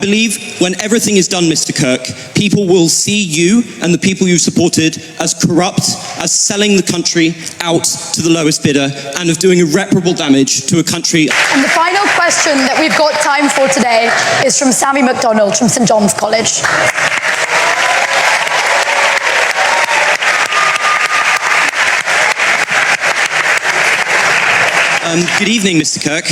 believe when everything is done, Mr. Kirk, people will see you and the people you've supported as corrupt, as selling the country out to the lowest bidder, and of doing irreparable damage to a country. And the final question that we've got time for today is from Sammy McDonald from St. John's College. Good evening, Mr. Kirk.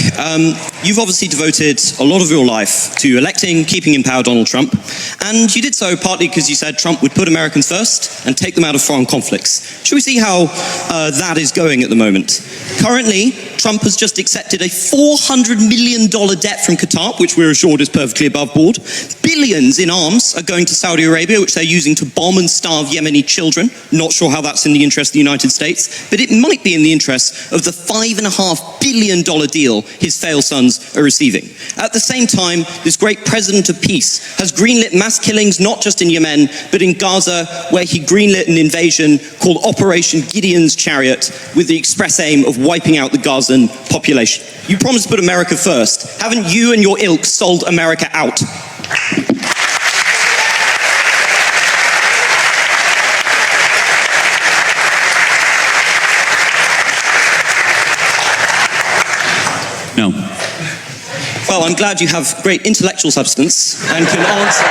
You've obviously devoted a lot of your life to electing, keeping in power Donald Trump, and you did so partly because you said Trump would put Americans first and take them out of foreign conflicts. Should we see how that is going at the moment? Currently, Trump has just accepted a $400 million debt from Qatar, which we're assured is perfectly above board. Billions in arms are going to Saudi Arabia, which they're using to bomb and starve Yemeni children. Not sure how that's in the interest of the United States, but it might be in the interest of the $5.5 billion deal his failed sons are receiving. At the same time, this great president of peace has greenlit mass killings not just in Yemen, but in Gaza, where he greenlit an invasion called Operation Gideon's Chariot with the express aim of wiping out the Gazan population. You promised to put America first. Haven't you and your ilk sold America out? No. Well, I'm glad you have great intellectual substance and can answer.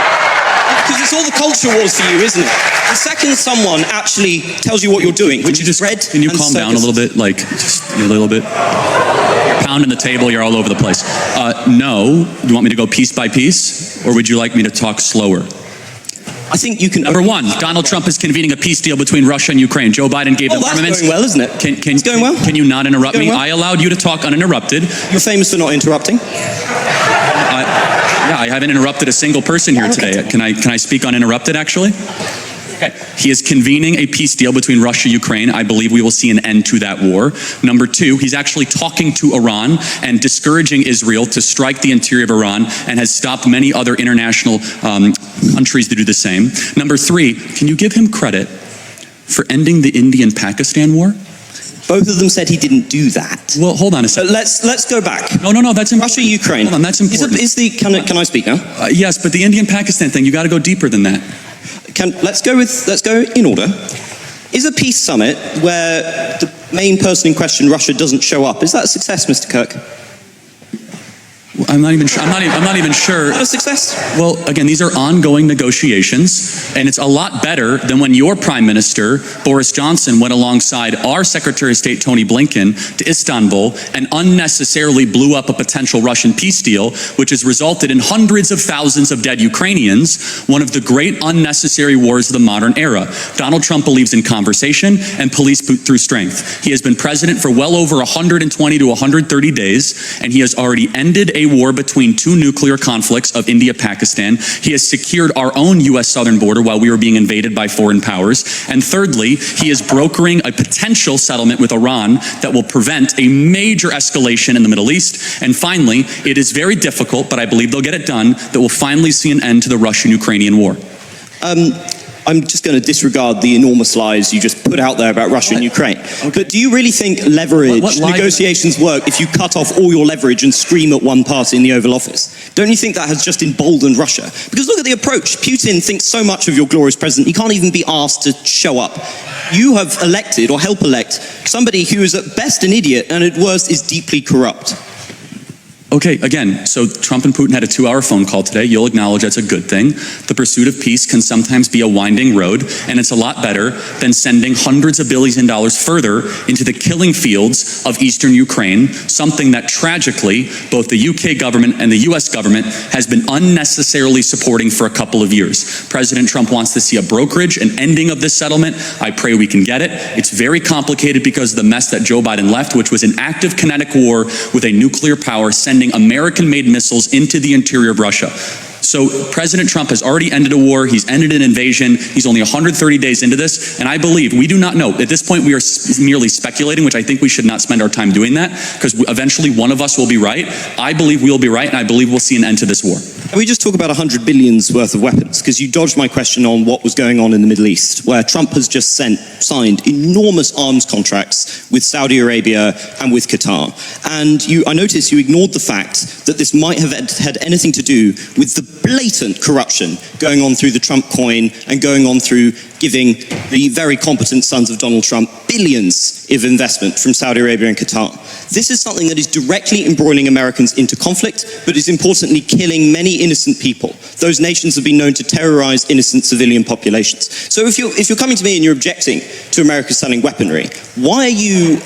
Because it's all the culture wars for you, isn't it? The second someone actually tells you what you're doing, which is red. Can you calm down a little bit? Like, just a little bit? You're pounding the table, you're all over the place. No. You want me to go piece by piece? Or would you like me to talk slower? I think you can. Number one, Donald Trump is convening a peace deal between Russia and Ukraine. Joe Biden gave them armaments. That's going well, isn't it? It's going well. Can you not interrupt me? Well. I allowed you to talk uninterrupted. You're famous for not interrupting. Yeah, I haven't interrupted a single person here today. Can I speak uninterrupted, actually? Okay. He is convening a peace deal between Russia and Ukraine. I believe we will see an end to that war. Number two, he's actually talking to Iran and discouraging Israel to strike the interior of Iran, and has stopped many other international countries to do the same. Number three, can you give him credit for ending the Indian-Pakistan war? Both of them said he didn't do that. Well, hold on a second. Let's go back. No, that's important. Russia, Ukraine. Hold on, that's important. Can I speak now? Yes, but the Indian-Pakistan thing, you got to go deeper than that. Let's go in order. Is a peace summit where the main person in question, Russia, doesn't show up, is that a success, Mr. Kirk? I'm not even sure. I'm not even sure. Is that a success? Well, again, these are ongoing negotiations, and it's a lot better than when your Prime Minister, Boris Johnson, went alongside our Secretary of State, Tony Blinken, to Istanbul and unnecessarily blew up a potential Russian peace deal, which has resulted in hundreds of thousands of dead Ukrainians, one of the great unnecessary wars of the modern era. Donald Trump believes in conversation and police through strength. He has been president for well over 120 to 130 days, and he has already ended a war between two nuclear conflicts of India-Pakistan. He has secured our own U.S. southern border while we were being invaded by foreign powers. And thirdly, he is brokering a potential settlement with Iran that will prevent a major escalation in the Middle East. And finally, it is very difficult, but I believe they'll get it done, that will finally see an end to the Russian-Ukrainian war. I'm just going to disregard the enormous lies you just put out there about Russia and Ukraine. Okay. But do you really think leverage negotiations work if you cut off all your leverage and scream at one party in the Oval Office? Don't you think that has just emboldened Russia? Because look at the approach. Putin thinks so much of your glorious president, he can't even be asked to show up. You have elected, or help elect, somebody who is at best an idiot and at worst is deeply corrupt. Okay, again, so Trump and Putin had a 2-hour phone call today. You'll acknowledge that's a good thing. The pursuit of peace can sometimes be a winding road, and it's a lot better than sending hundreds of billions of dollars further into the killing fields of eastern Ukraine, something that tragically both the UK government and the US government has been unnecessarily supporting for a couple of years. President Trump wants to see a brokerage, an ending of this settlement. I pray we can get it. It's very complicated because of the mess that Joe Biden left, which was an active kinetic war with a nuclear power sending American-made missiles into the interior of Russia. So President Trump has already ended a war. He's ended an invasion. He's only 130 days into this. And I believe, we do not know. At this point, we are merely speculating, which I think we should not spend our time doing that, because eventually one of us will be right. I believe we'll be right, and I believe we'll see an end to this war. Can we just talk about $100 billion's worth of weapons? Because you dodged my question on what was going on in the Middle East, where Trump has just signed enormous arms contracts with Saudi Arabia and with Qatar. And I noticed you ignored the fact that this might have had anything to do with the blatant corruption going on through the Trump coin and going on through giving the very competent sons of Donald Trump billions of investment from Saudi Arabia and Qatar. This is something that is directly embroiling Americans into conflict, but is importantly killing many innocent people. Those nations have been known to terrorize innocent civilian populations. So if you're coming to me and you're objecting to America selling weaponry, why are you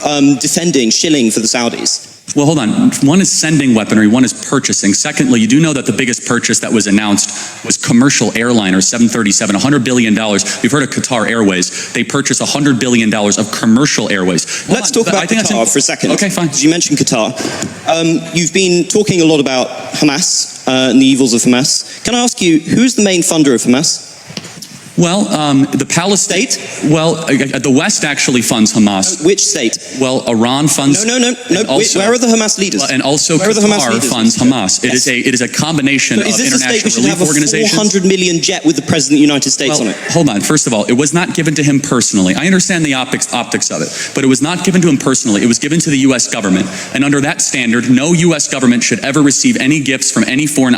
defending shilling for the Saudis? Well, hold on. One is sending weaponry, one is purchasing. Secondly, you do know that the biggest purchase that was announced was commercial airliner, 737, $100 billion. We've heard of Qatar Airways. They purchased $100 billion of commercial airways. Let's talk about Qatar for a second. Okay, fine. Because you mentioned Qatar. You've been talking a lot about Hamas and the evils of Hamas. Can I ask you, who's the main funder of Hamas? Well, the Palestine state. Well, the West actually funds Hamas. Which state? Well, Iran funds. No. Also, where are the Hamas leaders? And also Qatar funds Hamas. Yes. It is a combination of international relief organizations. Is this a state we should have a $400 million jet with the President of the United States on it? Hold on. First of all, it was not given to him personally. I understand the optics of it, but it was not given to him personally. It was given to the U.S. government. And under that standard, no U.S. government should ever receive any gifts from any foreign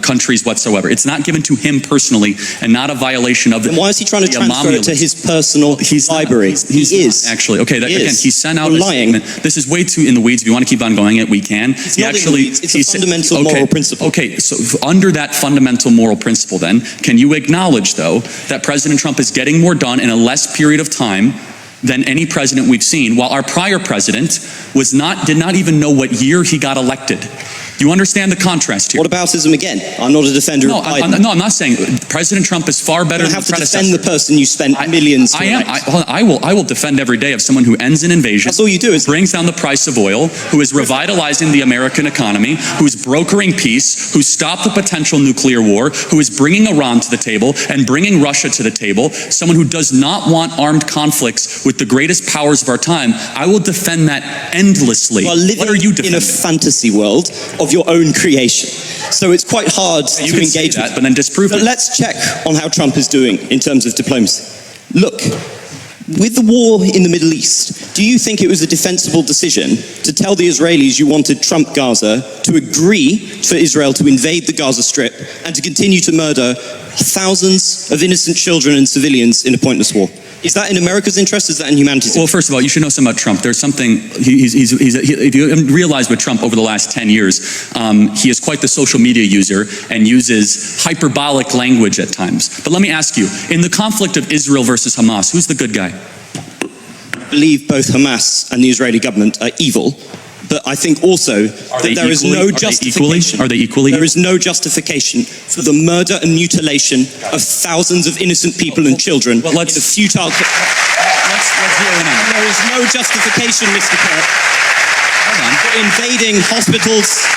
countries whatsoever. It's not given to him personally and not a violation of the. Then why is he trying to transfer it to his personal library? He is. Actually, okay, again, he sent out You're a lying. statement. This is way too in the weeds. If you want to keep on going it, we can. It's not in the weeds. It's a fundamental moral principle. Okay, so under that fundamental moral principle then, can you acknowledge, though, that President Trump is getting more done in a less period of time than any president we've seen, while our prior president did not even know what year he got elected? You understand the contrast here? What aboutism again? I'm not a defender of Biden. I'm not saying President Trump is far better than the predecessor. You have to defend the person you spent millions to elect. I will defend every day of someone who ends an invasion. That's all you do. Is brings down the price of oil, who is revitalizing the American economy, who's brokering peace, who stopped the potential nuclear war, who is bringing Iran to the table and bringing Russia to the table, someone who does not want armed conflicts with the greatest powers of our time. I will defend that endlessly. You are living what are you defending? In a fantasy world of your own creation. So it's quite hard to engage that, but then disprove it. But let's check on how Trump is doing in terms of diplomacy. Look, with the war in the Middle East, do you think it was a defensible decision to tell the Israelis you wanted Trump Gaza to agree for Israel to invade the Gaza Strip and to continue to murder thousands of innocent children and civilians in a pointless war? Is that in America's interest? Is that in humanity's interest? Well, first of all, you should know something about Trump. There's something, if you realize with Trump over the last 10 years, he is quite the social media user and uses hyperbolic language at times. But let me ask you, in the conflict of Israel versus Hamas, who's the good guy? I believe both Hamas and the Israeli government are evil. But I think also that there is no justification. Are they equally? There is no justification for the murder and mutilation of thousands of innocent people and children in a futile. Let's zero in on. There is no justification, Mr. Kirk, for invading hospitals,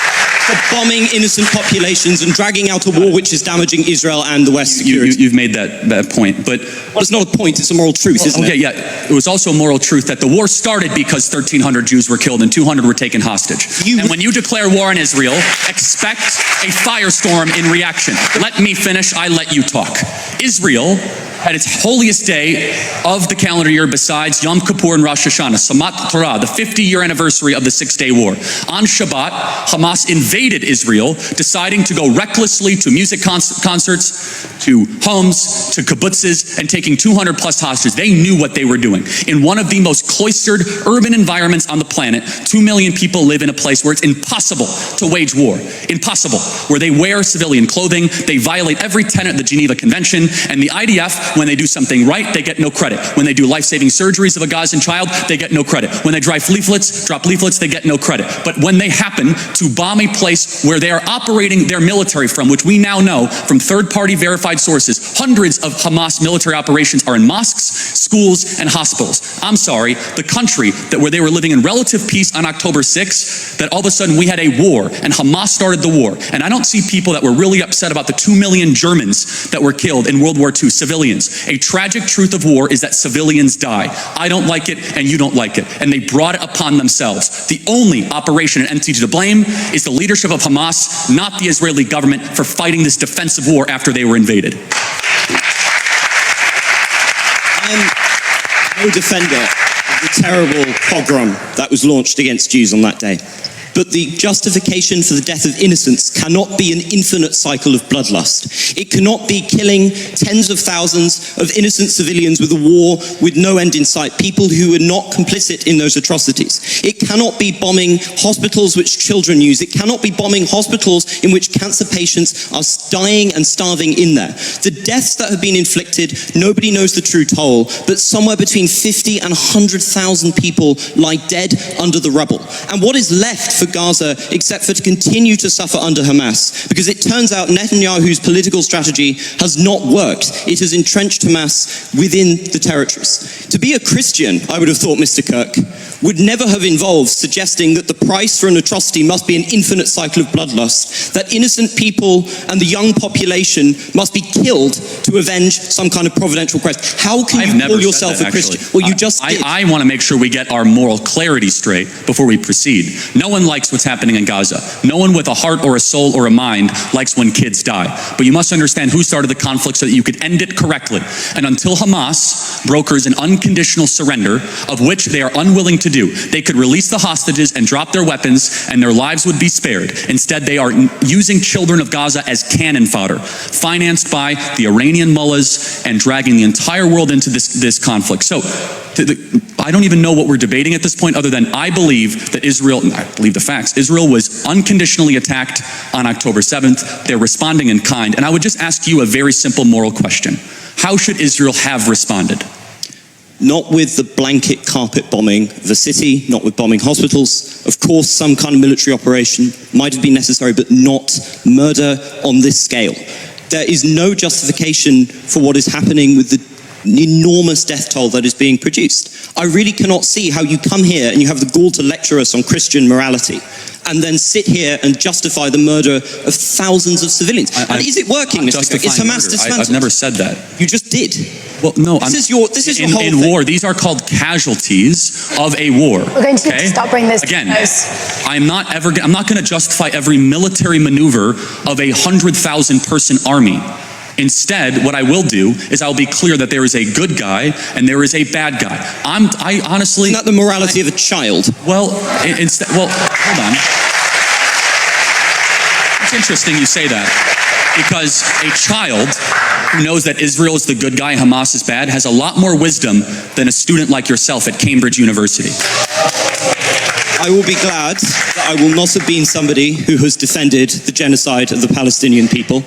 for bombing innocent populations and dragging out a war which is damaging Israel and the West's security. You've made that point, but well, it's not a point; it's a moral truth, isn't it? Okay, yeah. It was also a moral truth that the war started because 1,300 Jews were killed and 200 were taken hostage. And when you declare war on Israel, expect a firestorm in reaction. Let me finish. I let you talk. Israel had its holiest day of the calendar year besides Yom Kippur and Rosh Hashanah, Samat Torah, the 50-year anniversary of the Six-Day War. On Shabbat, Hamas invaded Israel, deciding to go recklessly to music concerts, to homes, to kibbutzes, and taking 200 plus hostages. They knew what they were doing. In one of the most cloistered urban environments on the planet, 2 million people live in a place where it's impossible to wage war. Impossible. Where they wear civilian clothing, they violate every tenet of the Geneva Convention, and the IDF, when they do something right, they get no credit. When they do life-saving surgeries of a Gazan child, they get no credit. When they drop leaflets, they get no credit. But when they happen to bomb a place where they are operating their military from, which we now know from third-party verified sources, hundreds of Hamas military operations are in mosques, schools, and hospitals. I'm sorry, the country where they were living in relative peace on October 6th, that all of a sudden we had a war, and Hamas started the war. And I don't see people that were really upset about the 2 million Germans that were killed in World War II, civilians. A tragic truth of war is that civilians die. I don't like it, and you don't like it. And they brought it upon themselves. The only operation and entity to blame is the leadership of Hamas, not the Israeli government, for fighting this defensive war after they were invaded. I'm no defender of the terrible pogrom that was launched against Jews on that day. But the justification for the death of innocents cannot be an infinite cycle of bloodlust. It cannot be killing tens of thousands of innocent civilians with a war with no end in sight, people who are not complicit in those atrocities. It cannot be bombing hospitals which children use. It cannot be bombing hospitals in which cancer patients are dying and starving in there. The deaths that have been inflicted, nobody knows the true toll, but somewhere between 50 and 100,000 people lie dead under the rubble. And what is left for Gaza except for to continue to suffer under Hamas? Because it turns out Netanyahu's political strategy has not worked. It has entrenched Hamas within the territories. To be a Christian, I would have thought, Mr. Kirk, would never have involved suggesting that the price for an atrocity must be an infinite cycle of bloodlust, that innocent people and the young population must be killed to avenge some kind of providential quest. How can you call yourself a Christian? Well, you just did. I want to make sure we get our moral clarity straight before we proceed. No one likes what's happening in Gaza. No one with a heart or a soul or a mind likes when kids die. But you must understand who started the conflict so that you could end it correctly. And until Hamas brokers an unconditional surrender, of which they are unwilling to do, they could release the hostages and drop their weapons and their lives would be spared. Instead, they are using children of Gaza as cannon fodder, financed by the Iranian mullahs and dragging the entire world into this conflict. So, I don't even know what we're debating at this point other than I believe that I believe the facts. Israel was unconditionally attacked on October 7th. They're responding in kind. And I would just ask you a very simple moral question. How should Israel have responded? Not with the blanket carpet bombing of a city, not with bombing hospitals. Of course, some kind of military operation might have been necessary, but not murder on this scale. There is no justification for what is happening with the enormous death toll that is being produced. I really cannot see how you come here and you have the gall to lecture us on Christian morality and then sit here and justify the murder of thousands of civilians. And is it working, Mr. Kirk? Is Hamas dismantled? I've never said that. You just did. Well, no. This is your whole in thing. war, these are called casualties of a war. We're going to need to stop bringing this Again, to close. I'm not going to justify every military maneuver of a 100,000 person army. Instead, what I will do is I'll be clear that there is a good guy and there is a bad guy. I honestly... Isn't that the morality of a child? Well, hold on. It's interesting you say that, because a child who knows that Israel is the good guy, Hamas is bad, has a lot more wisdom than a student like yourself at Cambridge University. I will be glad that I will not have been somebody who has defended the genocide of the Palestinian people.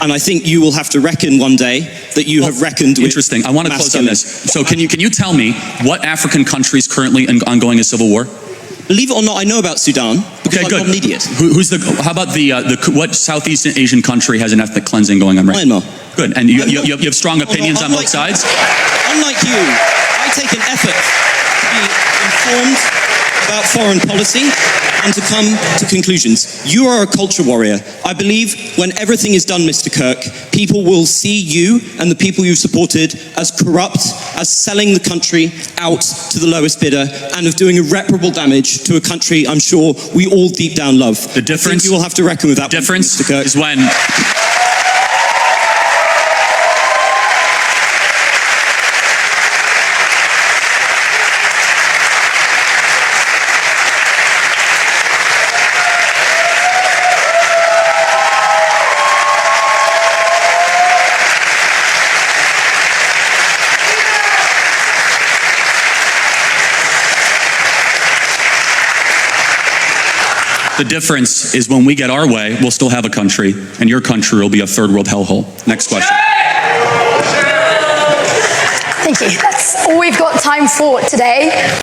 And I think you will have to reckon one day that you have reckoned with... Interesting. I want to close on this. So can you tell me what African country is currently ongoing a civil war? Believe it or not, I know about Sudan because I'm not an idiot. How about what Southeast Asian country has an ethnic cleansing going on right now? Myanmar. Good. And you have strong opinions on both sides? Unlike you, I take an effort to be informed about foreign policy and to come to conclusions. You are a culture warrior. I believe when everything is done, Mr. Kirk, people will see you and the people you've supported as corrupt, as selling the country out to the lowest bidder, and of doing irreparable damage to a country I'm sure we all deep down love. The difference... you will have to reckon with that. The difference, Mr. Kirk, is when... The difference is when we get our way, we'll still have a country, and your country will be a third world hellhole. Next question. Thank you. That's all we've got time for today.